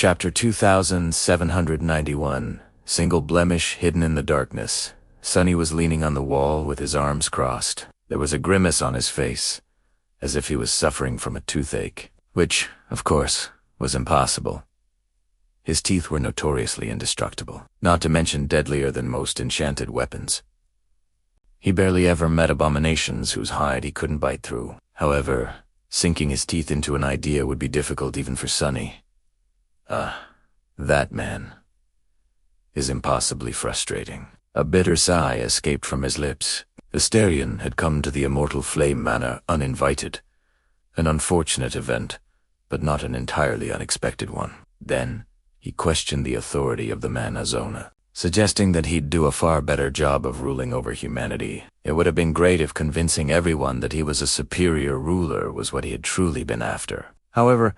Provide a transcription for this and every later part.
Chapter 2791, Single Blemish Hidden in the Darkness. Sonny was leaning on the wall with his arms crossed. There was a grimace on his face, as if he was suffering from a toothache, which, of course, was impossible. His teeth were notoriously indestructible, not to mention deadlier than most enchanted weapons. He barely ever met abominations whose hide he couldn't bite through. However, sinking his teeth into an idea would be difficult even for Sonny. That man is impossibly frustrating. A bitter sigh escaped from his lips. Asterion had come to the Immortal Flame Manor uninvited. An unfortunate event, but not an entirely unexpected one. Then, he questioned the authority of the man Azona, suggesting that he'd do a far better job of ruling over humanity. It would have been great if convincing everyone that he was a superior ruler was what he had truly been after. However,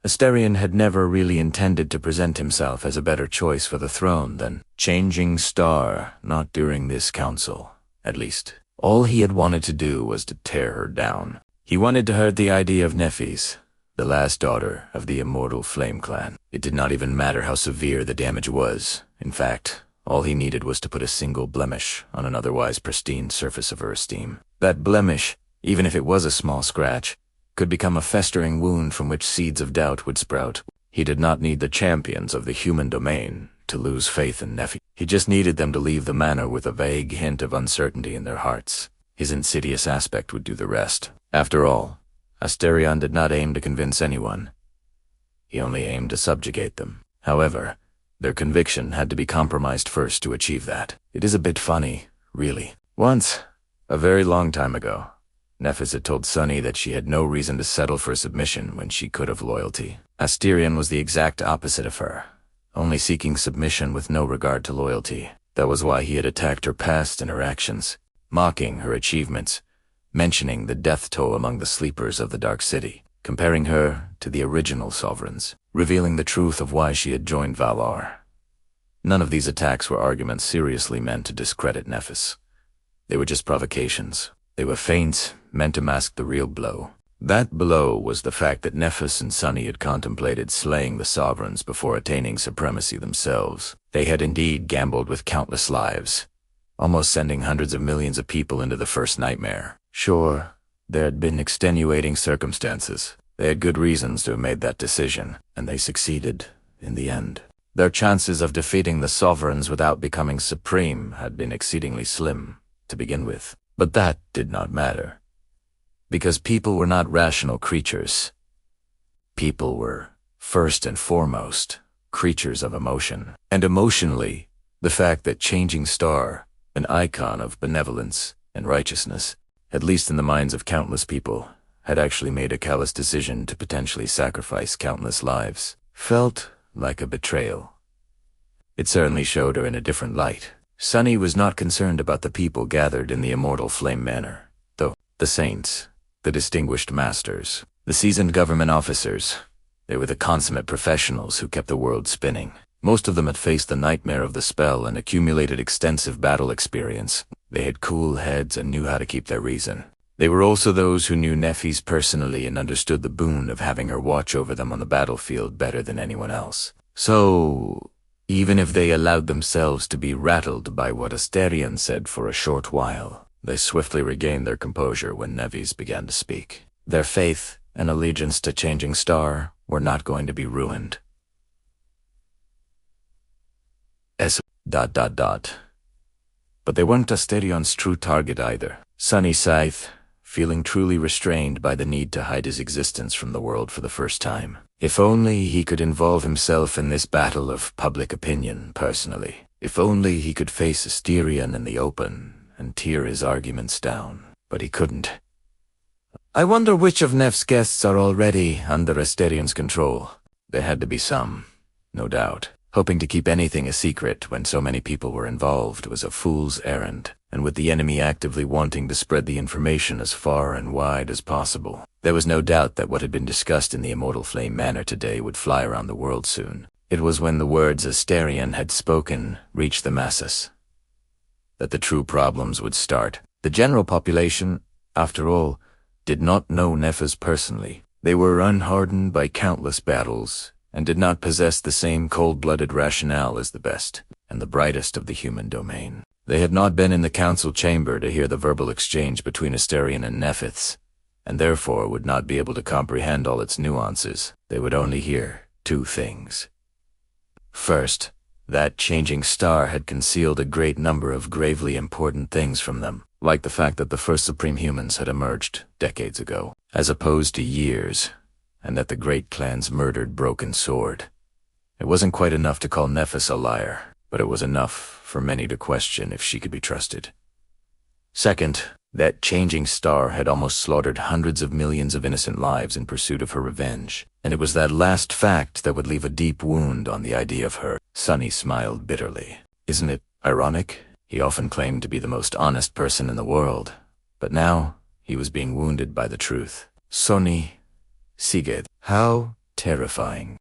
Asterion had never really intended to present himself as a better choice for the throne than Changing Star, not during this council. At least, all he had wanted to do was to tear her down. He wanted to hurt the idea of Nephis, the last daughter of the Immortal Flame Clan. It did not even matter how severe the damage was. In fact, all he needed was to put a single blemish on an otherwise pristine surface of her esteem. That blemish, even if it was a small scratch, could become a festering wound from which seeds of doubt would sprout. He did not need the champions of the human domain to lose faith in Nephis. He just needed them to leave the manor with a vague hint of uncertainty in their hearts. His insidious aspect would do the rest. After all, Asterion did not aim to convince anyone. He only aimed to subjugate them. However, their conviction had to be compromised first to achieve that. It is a bit funny, really. Once, a very long time ago, Nephis had told Sonny that she had no reason to settle for submission when she could have loyalty. Asterion was the exact opposite of her, only seeking submission with no regard to loyalty. That was why he had attacked her past and her actions, mocking her achievements, mentioning the death toll among the sleepers of the Dark City, comparing her to the original sovereigns, revealing the truth of why she had joined Valar. None of these attacks were arguments seriously meant to discredit Nephis. They were just provocations. They were feints meant to mask the real blow. That blow was the fact that Nephis and Sonny had contemplated slaying the sovereigns before attaining supremacy themselves. They had indeed gambled with countless lives, almost sending hundreds of millions of people into the first nightmare. Sure, there had been extenuating circumstances. They had good reasons to have made that decision, and they succeeded in the end. Their chances of defeating the sovereigns without becoming supreme had been exceedingly slim to begin with. But that did not matter, because people were not rational creatures. People were, first and foremost, creatures of emotion. And emotionally, the fact that Changing Star, an icon of benevolence and righteousness, at least in the minds of countless people, had actually made a callous decision to potentially sacrifice countless lives, felt like a betrayal. It certainly showed her in a different light. Sonny was not concerned about the people gathered in the Immortal Flame Manor, though. The saints, the distinguished masters, the seasoned government officers, they were the consummate professionals who kept the world spinning. Most of them had faced the nightmare of the spell and accumulated extensive battle experience. They had cool heads and knew how to keep their reason. They were also those who knew Nephis personally and understood the boon of having her watch over them on the battlefield better than anyone else. So, even if they allowed themselves to be rattled by what Asterion said for a short while, they swiftly regained their composure when Nephis began to speak. Their faith and allegiance to Changing Star were not going to be ruined. But they weren't Asterion's true target either. Sonny sighed, feeling truly restrained by the need to hide his existence from the world for the first time. If only he could involve himself in this battle of public opinion personally. If only he could face Asterion in the open and tear his arguments down. But he couldn't. I wonder which of Neff's guests are already under Asterion's control. There had to be some, no doubt. Hoping to keep anything a secret when so many people were involved was a fool's errand, and with the enemy actively wanting to spread the information as far and wide as possible, there was no doubt that what had been discussed in the Immortal Flame Manor today would fly around the world soon. It was when the words Asterion had spoken reached the masses that the true problems would start. The general population, after all, did not know Nephis personally. They were unhardened by countless battles, and did not possess the same cold-blooded rationale as the best and the brightest of the human domain. They had not been in the council chamber to hear the verbal exchange between Asterion and Nephthys, and therefore would not be able to comprehend all its nuances. They would only hear two things. First, that changing star had concealed a great number of gravely important things from them, like the fact that the first supreme humans had emerged decades ago, as opposed to years, and that the great clan's murdered Broken Sword. It wasn't quite enough to call Nephthys a liar, but it was enough for many to question if she could be trusted. Second, that changing star had almost slaughtered hundreds of millions of innocent lives in pursuit of her revenge, and it was that last fact that would leave a deep wound on the idea of her. Sunny smiled bitterly. Isn't it ironic? He often claimed to be the most honest person in the world, but now he was being wounded by the truth. Sonny Sigurd. How terrifying.